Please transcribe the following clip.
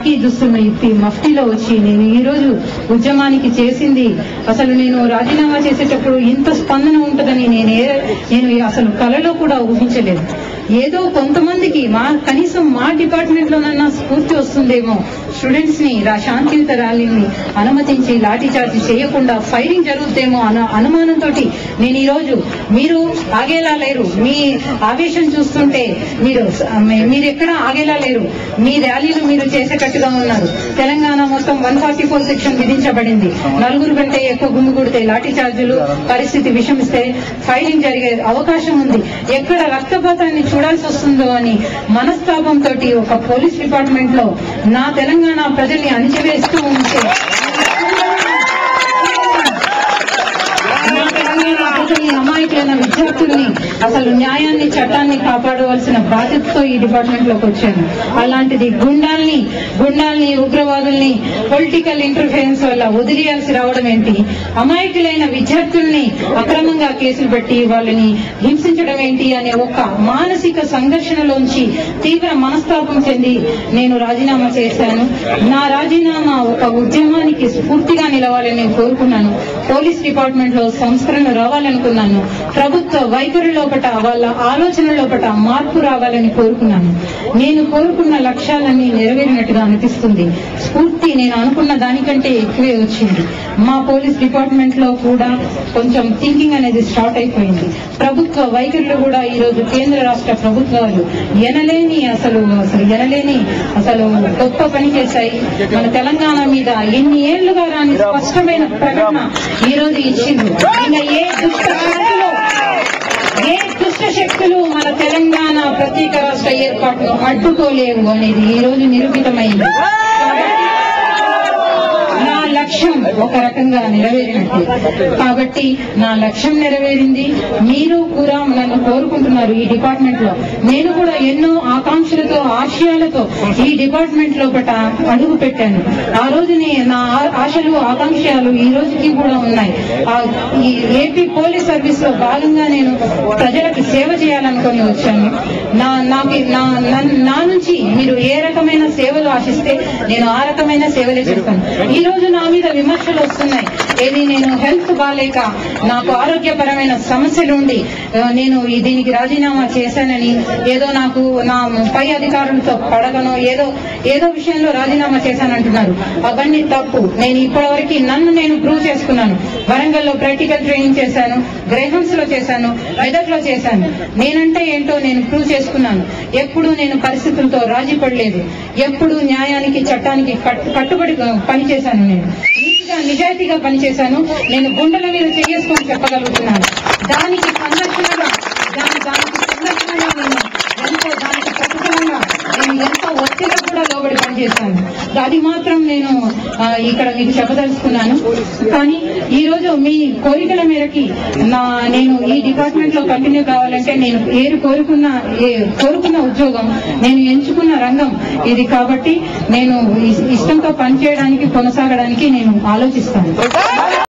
ఈ దుస్తున్న ఇప్పి మఫ్టీలో వచ్చి నేను ఈ రోజు ఉద్యమానికి చేసింది అసలు నేను రాజీనామా చేసేటప్పుడు ఇంత స్పందన ఉంటుందని నేను అసలు కలలో కూడా ఊహించలేదు. ఏదో కొంతమందికి కనీసం మా డిపార్ట్మెంట్ లోనన్నా స్ఫూర్తి వస్తుందేమో, స్టూడెంట్స్ ని శాంతియుత ర్యాలీని అనుమతించి లాఠీ చార్జ్ చేయకుండా ఫైరింగ్ జరుగుతుందేమో అన్న అనుమానంతో నేను ఈ రోజు మీరు ఆగేలా లేరు. మీ ఆవేశం చూస్తుంటే మీరు ఎక్కడ ఆగేలా లేరు. మీ ర్యాలీలు మీరు చేసేటట్టుగా ఉన్నారు. తెలంగాణ మొత్తం 144 సెక్షన్ విధించబడింది. 4 కంటే ఎక్కువ గుమిగూడితే లాఠీ చార్జీలు, పరిస్థితి విషమిస్తే ఫైరింగ్ జరిగే అవకాశం ఉంది. ఎక్కడ రక్తపాతాన్ని చూడాల్సి వస్తుందో అని మనస్తాపంతో ఒక పోలీస్ డిపార్ట్మెంట్ లో నా తెలంగాణ ప్రజల్ని అణిచివేస్తూ ఉంటే అమాయకులైన విద్యార్థుల్ని అసలు న్యాయాన్ని చట్టాన్ని కాపాడవలసిన బాధ్యతతో ఈ డిపార్ట్మెంట్ లోకి వచ్చాను. అలాంటిది గుండాల్ని ఉగ్రవాదుల్ని పొలిటికల్ ఇంటర్ఫరెన్స్ వల్ల వదిలేయాల్సి రావడం ఏంటి? అమాయకులైన విద్యార్థుల్ని అక్రమంగా కేసులు పెట్టి వాళ్ళని హింసించడం ఏంటి అనే ఒక మానసిక సంఘర్షణలోంచి తీవ్ర మనస్తాపం చెంది నేను రాజీనామా చేశాను. నా రాజీనామా ఒక ఉద్యమానికి స్ఫూర్తిగా నిలవాలని కోరుకున్నాను. పోలీస్ డిపార్ట్మెంట్ లో సంస్కరణలు రావాలనుకున్నాను. ప్రభుత్వ వైఖరి లోపట, వాళ్ళ ఆలోచన లోపట మార్పు రావాలని కోరుకున్నాను. నేను కోరుకున్న లక్ష్యాలన్నీ నెరవేరినట్టుగా అనిపిస్తుంది. స్ఫూర్తి నేను అనుకున్న దానికంటే ఎక్కువే వచ్చింది. మా పోలీస్ డిపార్ట్మెంట్ లో కూడా కొంచెం థింకింగ్ అనేది స్టార్ట్ అయిపోయింది. ప్రభుత్వ వైఖరిలో కూడా ఈ రోజు కేంద్ర రాష్ట్ర ప్రభుత్వాలు ఎనలేని గొప్ప పని చేశాయి. మన తెలంగాణ మీద ఎన్ని ఏళ్లుగా రాని స్పష్టమైన ప్రకటన ఈ రోజు ఇచ్చింది. ఇంకా ఏ దుష్ట శక్తులు మన తెలంగాణ ప్రత్యేక రాష్ట్ర ఏర్పాటును అడ్డుకోలేవు అనేది ఈ రోజు నిరూపితమైంది. నా లక్ష్యం ఒక రకంగా నెరవేరినట్టు. కాబట్టి నా లక్ష్యం నెరవేరింది. మీరు కూడా నన్ను కోరుకుంటున్నారు ఈ డిపార్ట్మెంట్ లో. నేను కూడా ఎన్నో ఆకాంక్షలతో, ఆశయాలతో ఈ డిపార్ట్మెంట్ లోపల అడుగు పెట్టాను. ఆ రోజునే నా ఆశలు, ఆకాంక్షలు ఈ రోజుకి కూడా ఉన్నాయి. ఈ ఏపీ పోలీస్ సర్వీస్ లో భాగంగా నేను ప్రజలకు సేవ చేయాలనుకుని వచ్చాను. నా నుంచి మీరు ఏ రకమైన సేవలు ఆశిస్తే నేను ఆ రకమైన సేవలే చేస్తాను. ఈ రోజు నా మీద విమర్శలు వస్తున్నాయి. నేను హెల్త్ బాలేక, నాకు ఆరోగ్యపరమైన సమస్యలుండి నేను దీనికి రాజీనామా చేశానని, ఏదో నాకు నా పై అధికారులతో పడగనో ఏదో విషయంలో రాజీనామా చేశానంటున్నారు. అవన్నీ తప్పు. నేను ఇప్పటివరకు నన్ను నేను ప్రూవ్ చేసుకున్నాను. వరంగల్లో ప్రాక్టికల్ ట్రైనింగ్ చేశాను, గ్రేహమ్స్ లో చేశాను, మెదక్లో చేశాను. నేనంటే ఏంటో నేను ప్రూవ్ చేసుకున్నాను. ఎప్పుడు నేను పరిస్థితులతో రాజీ పడలేదు. ఎప్పుడు న్యాయానికి, చట్టానికి కట్టుబడి పనిచేశాను. నేను నిజాయితీగా పనిచేశాను. నేను గుండెల మీద చేసుకొని చెప్పగలుగుతున్నాను. దానికి సంరక్షణగా నేను ఎంతో ఒత్తిడి కూడా లోబడి పనిచేశాను. అది మాత్రం నేను ఇక్కడ మీకు చెప్పదలుచుకున్నాను. కానీ ఈ రోజు మీ కోరికల మేరకి నేను ఈ డిపార్ట్మెంట్ లో కంటిన్యూ కావాలంటే నేను కోరుకున్న ఉద్యోగం, నేను ఎంచుకున్న రంగం ఇది. కాబట్టి నేను ఇష్టంతో పనిచేయడానికి, కొనసాగడానికి నేను ఆలోచిస్తాను.